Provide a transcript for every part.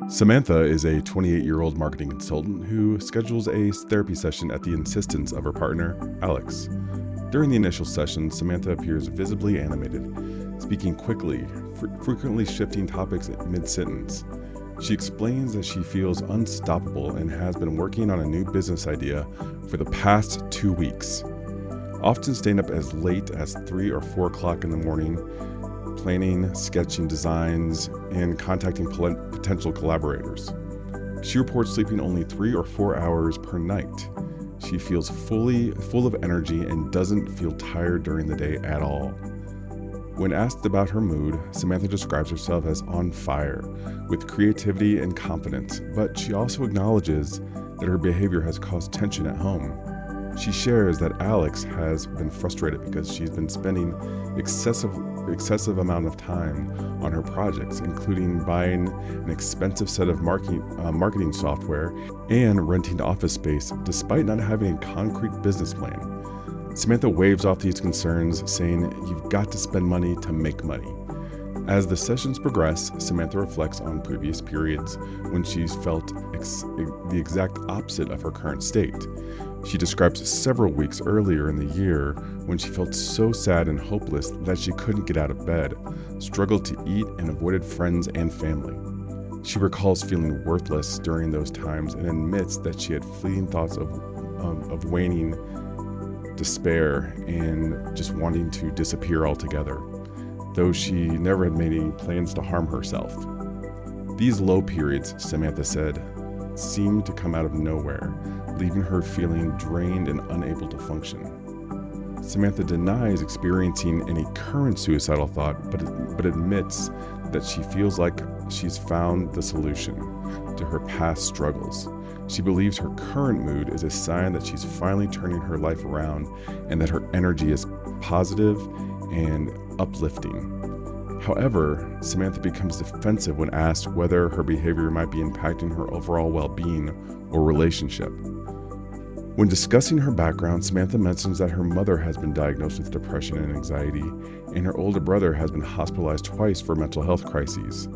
Samantha is a 28-year-old marketing consultant who schedules a therapy session at the insistence of her partner, Alex. During the initial session, Samantha appears visibly animated, speaking quickly, frequently shifting topics mid-sentence. She explains that she feels unstoppable and has been working on a new business idea for the past 2 weeks, often staying up as late as 3 or 4 o'clock in the morning, planning, sketching designs, and contacting potential collaborators. She reports sleeping only 3 or 4 hours per night. She feels full of energy and doesn't feel tired during the day at all. When asked about her mood, Samantha describes herself as on fire, with creativity and confidence, but she also acknowledges that her behavior has caused tension at home. She shares that Alex has been frustrated because she's been spending excessive amount of time on her projects, including buying an expensive set of marketing software and renting office space despite not having a concrete business plan. Samantha waves off these concerns, saying, "You've got to spend money to make money." As the sessions progress, Samantha reflects on previous periods when she's felt the exact opposite of her current state. She describes several weeks earlier in the year when she felt so sad and hopeless that she couldn't get out of bed, struggled to eat, and avoided friends and family. She recalls feeling worthless during those times and admits that she had fleeting thoughts of waning despair and just wanting to disappear altogether, though she never had made any plans to harm herself. These low periods, Samantha said, seemed to come out of nowhere, leaving her feeling drained and unable to function. Samantha denies experiencing any current suicidal thought, but admits that she feels like she's found the solution to her past struggles. She believes her current mood is a sign that she's finally turning her life around and that her energy is positive and uplifting. However, Samantha becomes defensive when asked whether her behavior might be impacting her overall well-being or relationship. When discussing her background, Samantha mentions that her mother has been diagnosed with depression and anxiety, and her older brother has been hospitalized twice for mental health crises,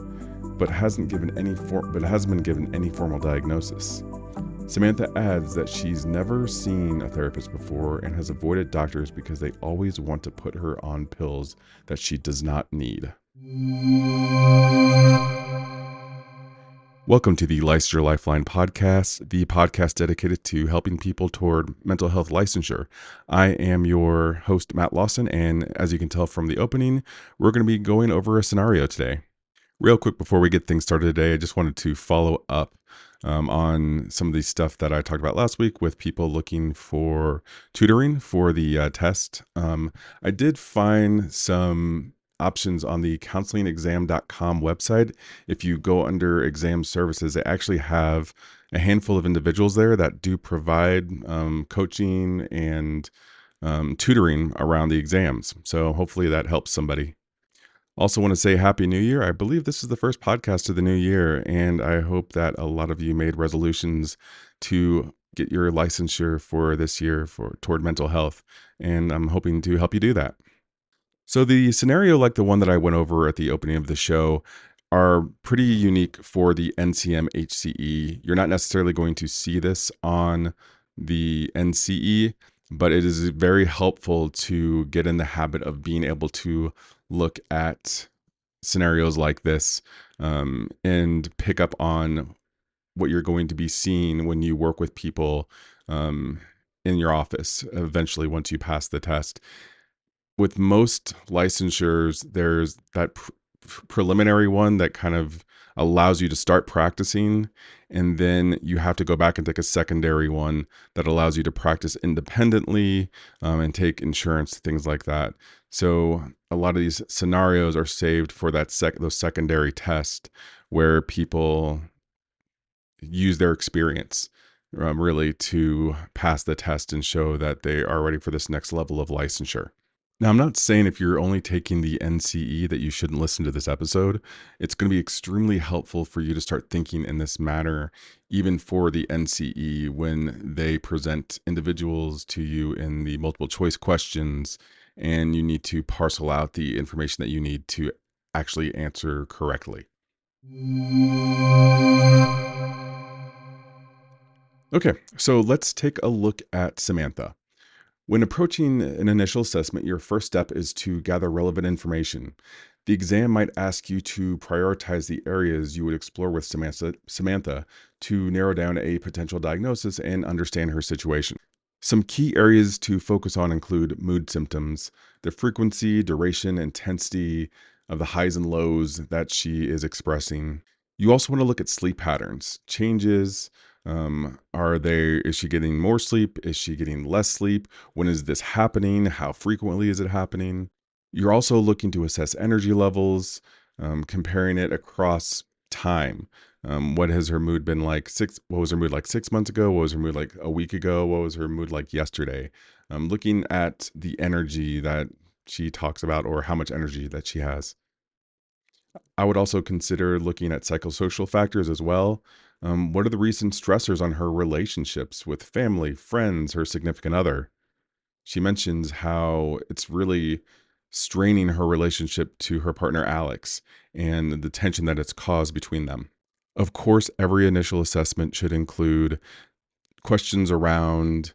but hasn't been given any formal diagnosis. Samantha adds that she's never seen a therapist before and has avoided doctors because they always want to put her on pills that she does not need. Welcome to the Licensure Lifeline podcast, the podcast dedicated to helping people toward mental health licensure. I am your host, Matt Lawson, and as you can tell from the opening, we're going to be going over a scenario today. Real quick before we get things started today, I just wanted to follow up on some of the stuff that I talked about last week with people looking for tutoring for the test. I did find some options on the counselingexam.com website. If you go under exam services, they actually have a handful of individuals there that do provide coaching and tutoring around the exams. So hopefully that helps somebody. Also want to say Happy New Year. I believe this is the first podcast of the new year, and I hope that a lot of you made resolutions to get your licensure for this year toward mental health, and I'm hoping to help you do that. So the scenario like the one that I went over at the opening of the show are pretty unique for the NCMHCE. You're not necessarily going to see this on the NCE, but it is very helpful to get in the habit of being able to look at scenarios like this and pick up on what you're going to be seeing when you work with people in your office eventually once you pass the test. With most licensures, there's that preliminary one that kind of allows you to start practicing, and then you have to go back and take a secondary one that allows you to practice independently and take insurance, things like that. So a lot of these scenarios are saved for those secondary tests where people use their experience really to pass the test and show that they are ready for this next level of licensure. Now, I'm not saying if you're only taking the NCE that you shouldn't listen to this episode. It's going to be extremely helpful for you to start thinking in this manner, even for the NCE when they present individuals to you in the multiple choice questions and you need to parcel out the information that you need to actually answer correctly. Okay, so let's take a look at Samantha. When approaching an initial assessment, your first step is to gather relevant information. The exam might ask you to prioritize the areas you would explore with Samantha to narrow down a potential diagnosis and understand her situation. Some key areas to focus on include mood symptoms, the frequency, duration, intensity of the highs and lows that she is expressing. You also want to look at sleep patterns, changes. Is she getting more sleep? Is she getting less sleep? When is this happening? How frequently is it happening? You're also looking to assess energy levels, comparing it across time. What has her mood been like what was her mood like 6 months ago? What was her mood like a week ago? What was her mood like yesterday? Looking at the energy that she talks about or how much energy that she has. I would also consider looking at psychosocial factors as well. What are the recent stressors on her relationships with family, friends, her significant other? She mentions how it's really straining her relationship to her partner, Alex, and the tension that it's caused between them. Of course, every initial assessment should include questions around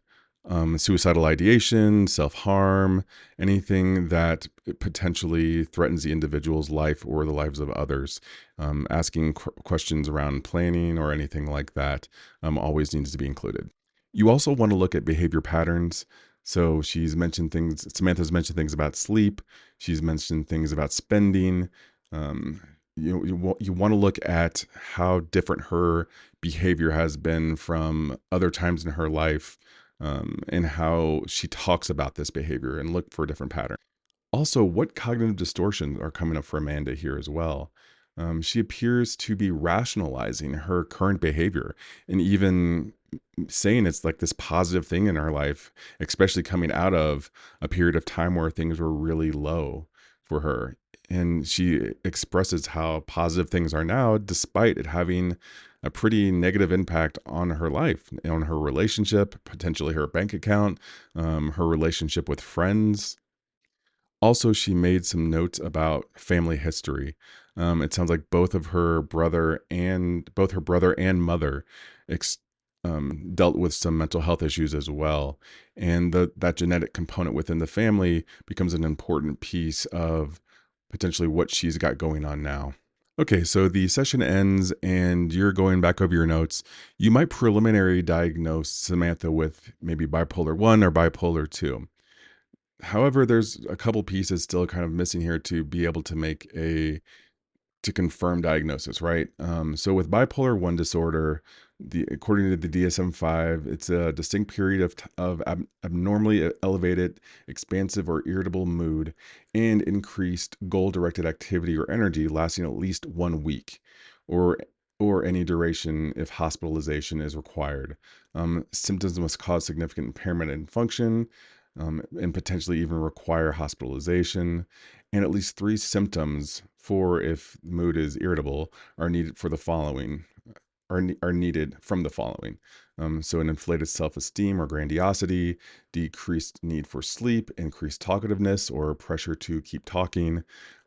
suicidal ideation, self harm, anything that potentially threatens the individual's life or the lives of others. Asking questions around planning or anything like that always needs to be included. You also want to look at behavior patterns. So Samantha's mentioned things about sleep, she's mentioned things about spending. Um, you want to look at how different her behavior has been from other times in her life, and how she talks about this behavior and look for different patterns. Also, what cognitive distortions are coming up for Amanda here as well? She appears to be rationalizing her current behavior and even saying it's like this positive thing in her life, especially coming out of a period of time where things were really low for her. And she expresses how positive things are now, despite it having a pretty negative impact on her life, on her relationship, potentially her bank account, her relationship with friends. Also, she made some notes about family history. It sounds like both her brother and mother ex- dealt with some mental health issues as well, and that genetic component within the family becomes an important piece of potentially what she's got going on now. Okay, so the session ends and you're going back over your notes. You might preliminary diagnose Samantha with maybe bipolar 1 or bipolar 2. However, there's a couple pieces still kind of missing here to be able to make a to confirm diagnosis, right? So with bipolar 1 disorder, according to the DSM-5, it's a distinct period of abnormally elevated, expansive or irritable mood and increased goal-directed activity or energy lasting at least 1 week, or or any duration if hospitalization is required. Symptoms must cause significant impairment in function, and potentially even require hospitalization, and at least three symptoms for if mood is irritable are needed for the following are needed from the following. So an inflated self-esteem or grandiosity, decreased need for sleep, increased talkativeness or pressure to keep talking,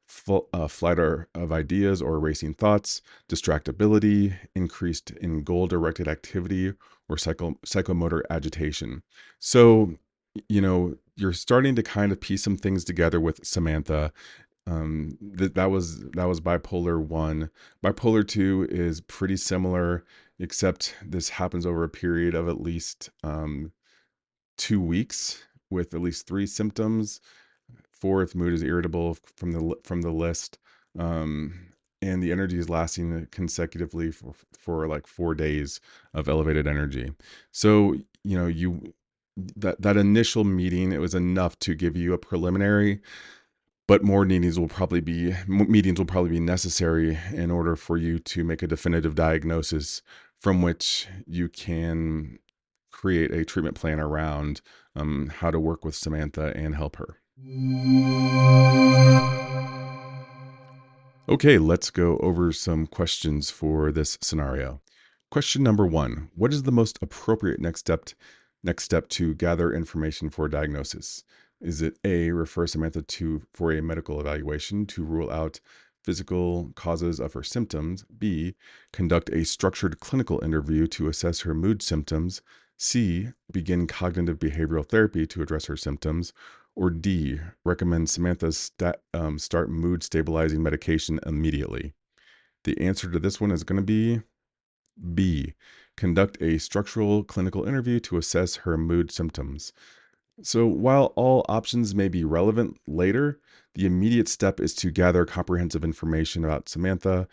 flight of ideas or racing thoughts, distractibility, increased in goal-directed activity, or psychomotor agitation. So, you're starting to kind of piece some things together with Samantha. That was bipolar 1. Bipolar 2 is pretty similar, except this happens over a period of at least 2 weeks with at least three symptoms. Four if mood is irritable from the list, um, and the energy is lasting consecutively for like 4 days of elevated energy. So that initial meeting, it was enough to give you a preliminary, but more meetings will probably be necessary in order for you to make a definitive diagnosis from which you can create a treatment plan around how to work with Samantha and help her. Okay, let's go over some questions for this scenario. Question number 1. What is the most appropriate next step to gather information for diagnosis? Is it A, refer Samantha for a medical evaluation to rule out physical causes of her symptoms? B, conduct a structured clinical interview to assess her mood symptoms? C, begin cognitive behavioral therapy to address her symptoms? Or D, recommend Samantha start mood stabilizing medication immediately? The answer to this one is going to be B, conduct a structural clinical interview to assess her mood symptoms. So while all options may be relevant later, the immediate step is to gather comprehensive information about Samantha's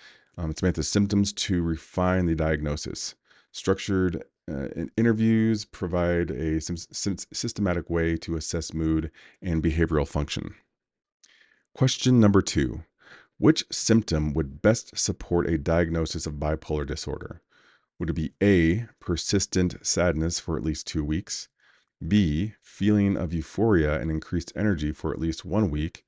symptoms to refine the diagnosis. Structured interviews provide a systematic way to assess mood and behavioral function. Question number 2. Which symptom would best support a diagnosis of bipolar disorder? Would it be A, persistent sadness for at least 2 weeks? B, feeling of euphoria and increased energy for at least 1 week?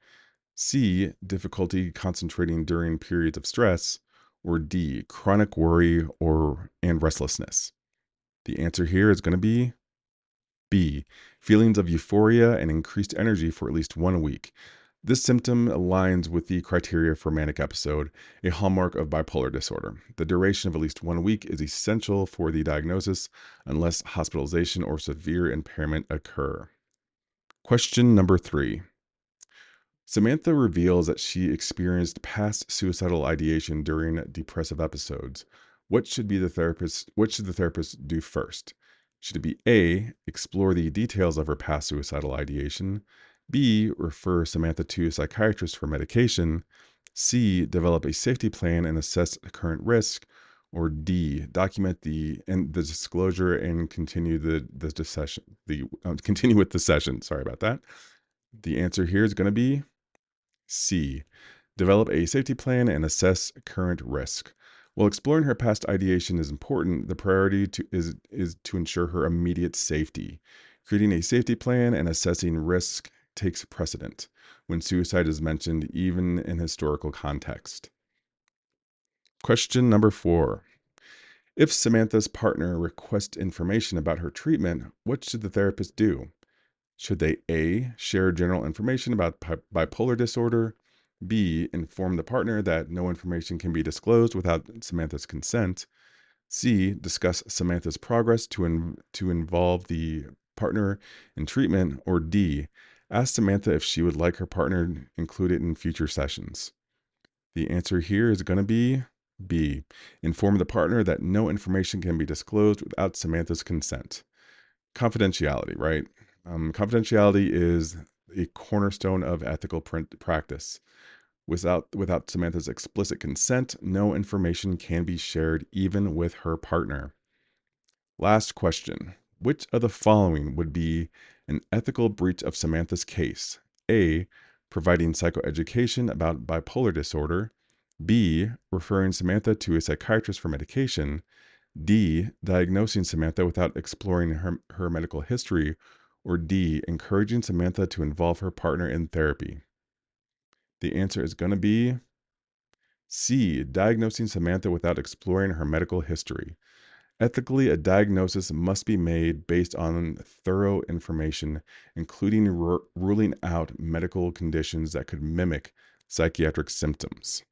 C, difficulty concentrating during periods of stress? Or D, chronic worry and restlessness? The answer here is going to be B, feelings of euphoria and increased energy for at least 1 week. This symptom aligns with the criteria for manic episode, a hallmark of bipolar disorder. The duration of at least 1 week is essential for the diagnosis unless hospitalization or severe impairment occur. Question number 3. Samantha reveals that she experienced past suicidal ideation during depressive episodes. What should the therapist do first? Should it be A, explore the details of her past suicidal ideation? B, refer Samantha to a psychiatrist for medication? C, develop a safety plan and assess the current risk? Or D, document the disclosure and continue continue with the session. Sorry about that. The answer here is going to be C, develop a safety plan and assess current risk. While exploring her past ideation is important, the priority is to ensure her immediate safety. Creating a safety plan and assessing risk takes precedent when suicide is mentioned, even in historical context. Question number 4. If Samantha's partner requests information about her treatment, what should the therapist do? Should they A, share general information about bipolar disorder? B, inform the partner that no information can be disclosed without Samantha's consent? C, discuss Samantha's progress to involve the partner in treatment? Or D, ask Samantha if she would like her partner included in future sessions? The answer here is going to be B, inform the partner that no information can be disclosed without Samantha's consent. Confidentiality, right? Confidentiality is a cornerstone of ethical practice. Without Samantha's explicit consent, no information can be shared, even with her partner. Last question. Which of the following would be an ethical breach of Samantha's case? A, providing psychoeducation about bipolar disorder. B, referring Samantha to a psychiatrist for medication. D, diagnosing Samantha without exploring her medical history. Or D, encouraging Samantha to involve her partner in therapy. The answer is going to be C, diagnosing Samantha without exploring her medical history. Ethically, a diagnosis must be made based on thorough information, including ruling out medical conditions that could mimic psychiatric symptoms.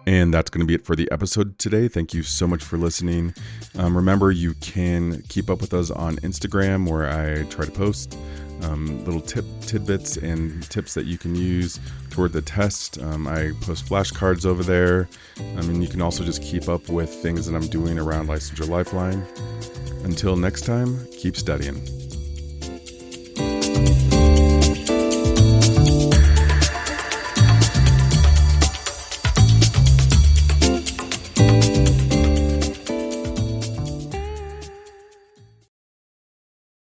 And that's going to be it for the episode today. Thank you so much for listening. Remember, you can keep up with us on Instagram, where I try to post little tidbits and tips that you can use toward the test. I post flashcards over there. And you can also just keep up with things that I'm doing around Licensure Lifeline. Until next time, keep studying.